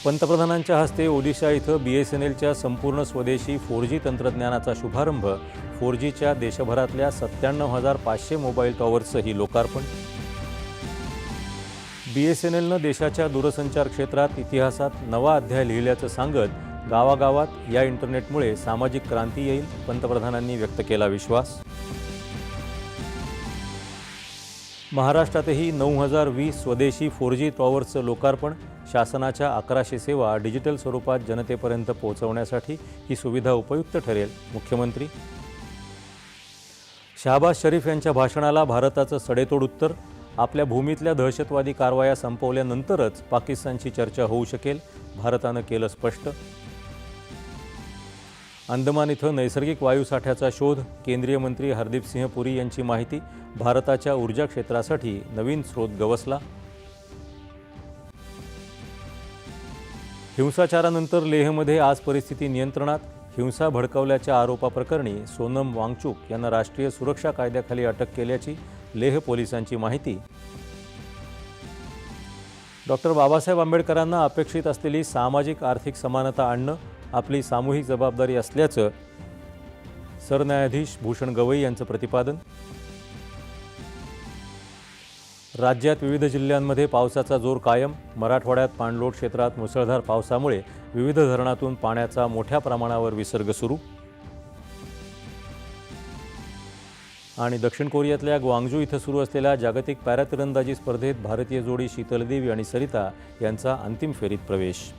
पंतप्रधानांच्या हस्ते ओडिशा इथं BSNLच्या संपूर्ण स्वदेशी 4G तंत्रज्ञानाचा शुभारंभ, 4Gच्या देशभरातल्या 97,500 मोबाईल टॉवर्सचंही लोकार्पण. BSNLनं देशाच्या दूरसंचार क्षेत्रात इतिहासात नवा अध्याय लिहिल्याचं सांगत गावागावात या इंटरनेटमुळे सामाजिक क्रांती येईल, पंतप्रधानांनी व्यक्त केला विश्वास. महाराष्ट्रातही 9,020 स्वदेशी 4G टॉवर्सचं लोकार्पण. शासनाच्या 1100 सेवा डिजिटल स्वरूपात जनतेपर्यंत पोहोचवण्यासाठी ही सुविधा उपयुक्त ठरेल, मुख्यमंत्री. शहबाज शरीफ यांच्या भाषणाला भारताचं सडेतोड उत्तर. आपल्या भूमीतल्या दहशतवादी कारवाया संपवल्यानंतरच पाकिस्तानची चर्चा होऊ शकेल, भारतानं केलं स्पष्ट. अंदमान इथं नैसर्गिक वायूसाठ्याचा शोध. केंद्रीय मंत्री हरदीपसिंह पुरी यांची माहिती. भारताच्या ऊर्जा क्षेत्रासाठी नवीन स्रोत गवसला. हिंसाचारानंतर लेहमध्ये आज परिस्थिती नियंत्रणात. हिंसा भडकवल्याच्या आरोपाप्रकरणी सोनम वांगचुक यांना राष्ट्रीय सुरक्षा कायद्याखाली अटक केल्याची लेह पोलिसांची माहिती. डॉक्टर बाबासाहेब आंबेडकरांना अपेक्षित असलेली सामाजिक आर्थिक समानता आणणं आपली सामूहिक जबाबदारी असल्याचं सरन्यायाधीश भूषण गवई यांचं प्रतिपादन. राज्यात विविध जिल्ह्यांमध्ये पावसाचा जोर कायम. मराठवाड्यात पाणलोट क्षेत्रात मुसळधार पावसामुळे विविध धरणातून पाण्याचा मोठ्या प्रमाणावर विसर्ग सुरू. आणि दक्षिण कोरियातल्या ग्वांगजू इथं सुरू असलेल्या जागतिक पॅरा तिरंदाजी स्पर्धेत भारतीय जोडी शीतल देवी आणि सरिता यांचा अंतिम फेरीत प्रवेश.